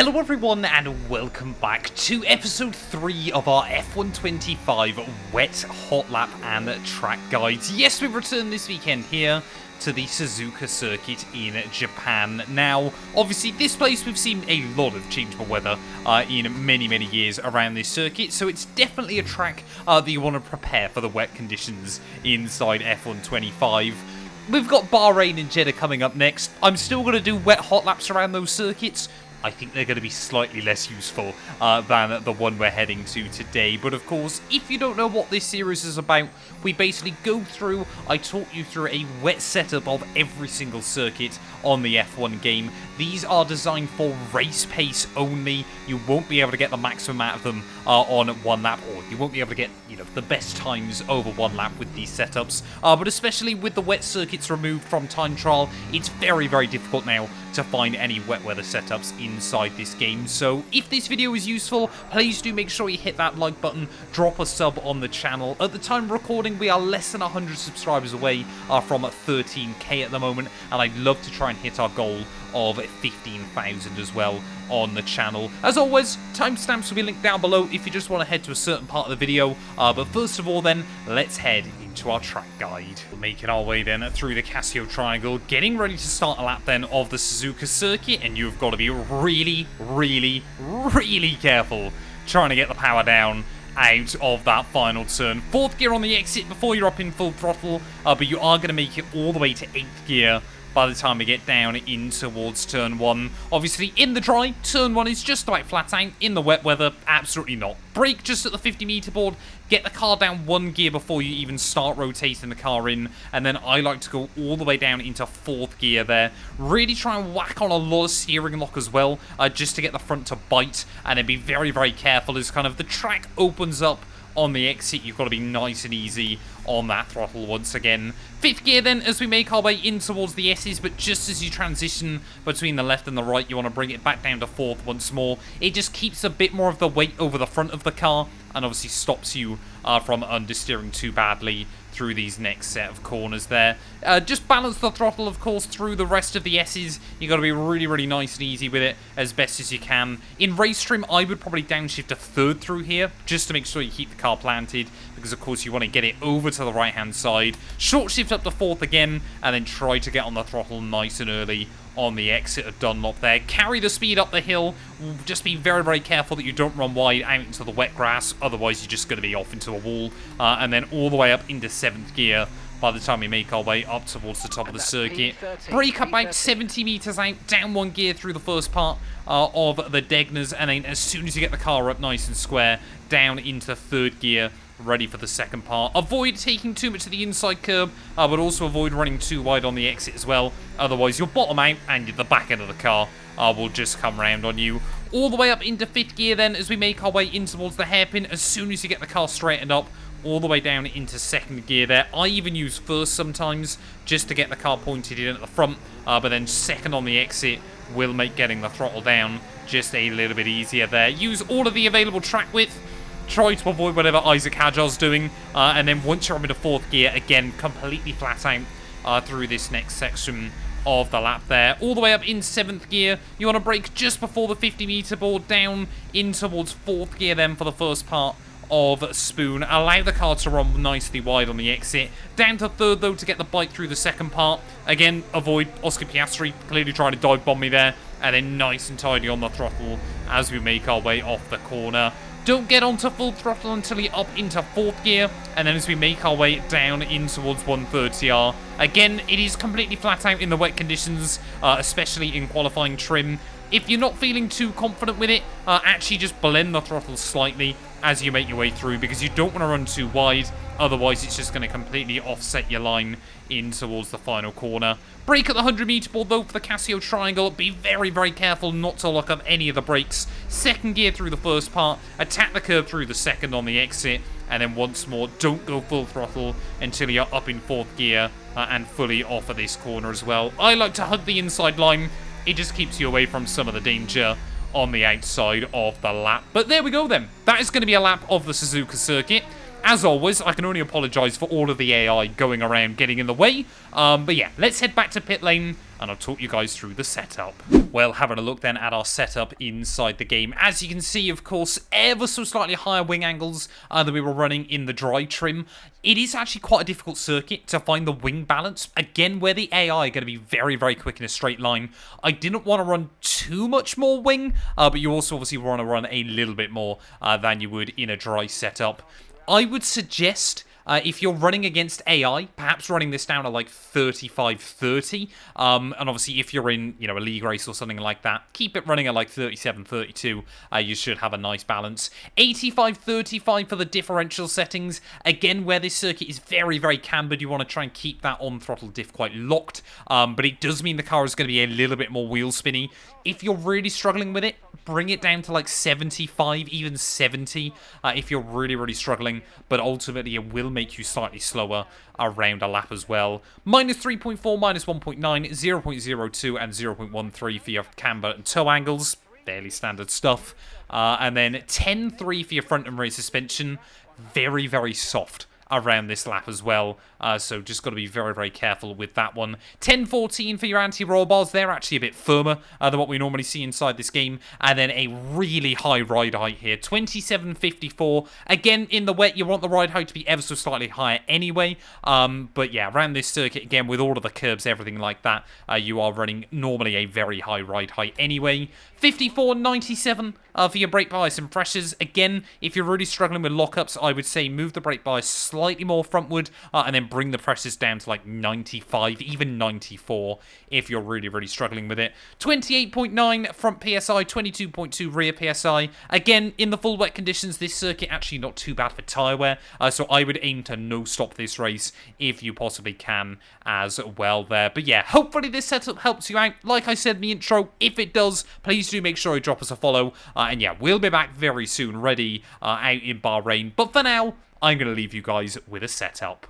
Hello everyone and welcome back to episode 3 of our F125 wet hot lap and track guides. Yes, we've returned this weekend here to the Suzuka circuit in Japan. Now, obviously this place we've seen a lot of changeable weather in many years around this circuit, so it's definitely a track that you want to prepare for the wet conditions inside F125. We've got Bahrain and Jeddah coming up next. I'm still going to do wet hot laps around those circuits. I think they're going to be slightly less useful than the one we're heading to today. But of course, if you don't know what this series is about, we basically go through, I talk you through a wet setup of every single circuit on the F1 game. These are designed for race pace only. You won't be able to get the maximum out of them on one lap, or you won't be able to get, the best times over one lap with these setups. But especially with the wet circuits removed from time trial, it's very difficult now to find any wet weather setups inside this game. So if this video is useful, please do make sure you hit that like button, drop a sub on the channel. At the time of recording, we are less than 100 subscribers away from 13k at the moment, and I'd love to try and hit our goal of 15,000 as well on the channel. As always, timestamps will be linked down below if you just want to head to a certain part of the video. But first of all then, let's head into our track guide. We're making our way then through the Casio Triangle, getting ready to start a lap then of the Suzuka circuit, and you've got to be really careful trying to get the power down out of that final turn. Fourth gear on the exit before you're up in full throttle, but you are going to make it all the way to 8th gear by the time we get down in towards turn 1. Obviously, in the dry, turn 1 is just about flat out. In the wet weather, absolutely not. Brake just at the 50-meter board, get the car down 1 gear before you even start rotating the car in, and then I like to go all the way down into 4th gear there. Really try and whack on a lot of steering lock as well, just to get the front to bite, and then be very careful as kind of the track opens up on the exit. You've got to be nice and easy on that throttle once again. 5th gear then as we make our way in towards the S's, but just as you transition between the left and the right, you want to bring it back down to 4th once more. It just keeps a bit more of the weight over the front of the car and obviously stops you from understeering too badly through these next set of corners there. Just balance the throttle, of course, through the rest of the S's. You got to be really nice and easy with it as best as you can. In race trim, I would probably downshift to 3rd through here, just to make sure you keep the car planted, because of course you want to get it over to the right-hand side. Short shift up to 4th again, and then try to get on the throttle nice and early on the exit of Dunlop there. Carry the speed up the hill. Just be very careful that you don't run wide out into the wet grass, otherwise you're just going to be off into a wall. And then all the way up into 7th gear by the time we make our way up towards the top of the circuit. Brake about 70 meters out, down 1 gear through the first part of the Degners, and then as soon as you get the car up nice and square, down into 3rd gear, ready for the second part. Avoid taking too much to the inside curb, but also avoid running too wide on the exit as well. Otherwise, you'll bottom out and the back end of the car will just come round on you. All the way up into 5th gear then as we make our way in towards the hairpin. As soon as you get the car straightened up, all the way down into 2nd gear there. I even use 1st sometimes just to get the car pointed in at the front, but then 2nd on the exit will make getting the throttle down just a little bit easier there. Use all of the available track width. Try to avoid whatever Isaac Hajar's doing, and then once you're up into 4th gear, again, completely flat out through this next section of the lap there. All the way up in 7th gear, you want to brake just before the 50-meter board, down in towards 4th gear then for the first part of Spoon. Allow the car to run nicely wide on the exit. Down to 3rd though to get the bite through the second part. Again, avoid Oscar Piastri, clearly trying to dive bomb me there, and then nice and tidy on the throttle as we make our way off the corner. Don't get onto full throttle until you're up into 4th gear, and then as we make our way down in towards 130R. Again, it is completely flat out in the wet conditions, especially in qualifying trim. If you're not feeling too confident with it, actually just blend the throttle slightly as you make your way through, because you don't want to run too wide, otherwise it's just going to completely offset your line in towards the final corner. Brake at the 100-meter board though for the Casio Triangle. Be very careful not to lock up any of the brakes. 2nd gear through the first part, attack the curb through the 2nd on the exit, and then once more, don't go full throttle until you're up in 4th gear and fully off of this corner as well. I like to hug the inside line. It just keeps you away from some of the danger on the outside of the lap. But there we go then. That is going to be a lap of the Suzuka circuit. As always, I can only apologise for all of the AI going around getting in the way. But yeah, let's head back to pit lane, and I'll talk you guys through the setup. Well, having a look then at our setup inside the game. As you can see, of course, ever so slightly higher wing angles than we were running in the dry trim. It is actually quite a difficult circuit to find the wing balance. Again, where the AI are going to be very, very quick in a straight line. I didn't want to run too much more wing, but you also obviously want to run a little bit more than you would in a dry setup. I would suggest, if you're running against AI, perhaps running this down to like 35-30. And obviously, if you're in, a league race or something like that, keep it running at like 37-32. You should have a nice balance. 85-35 for the differential settings. Again, where this circuit is very, very cambered, you want to try and keep that on-throttle diff quite locked. But it does mean the car is going to be a little bit more wheel spinny. If you're really struggling with it, bring it down to like 75, even 70 if you're really, really struggling. But ultimately, it will make you slightly slower around a lap as well. -3.4, -1.9, 0.02, and 0.13 for your camber and toe angles. Fairly standard stuff. And then 10.3 for your front and rear suspension. Very, very soft around this lap as well, so just got to be very, very careful with that one. 10.14 for your anti-roll bars. They're actually a bit firmer than what we normally see inside this game. And then a really high ride height here, 27.54. Again, in the wet, you want the ride height to be ever so slightly higher anyway. But yeah, around this circuit, again, with all of the curbs, everything like that, you are running normally a very high ride height anyway. 54.97 for your brake bias and pressures. Again, if you're really struggling with lockups, I would say move the brake bias slightly more frontward, and then bring the pressures down to like 95, even 94 if you're really, really struggling with it. 28.9 front PSI, 22.2 rear PSI. Again, in the full wet conditions, this circuit actually not too bad for tyre wear, so I would aim to no-stop this race if you possibly can as well there. But yeah, hopefully this setup helps you out. Like I said in the intro, if it does, please do make sure you drop us a follow. And yeah, we'll be back very soon, ready out in Bahrain. But for now, I'm going to leave you guys with a setup.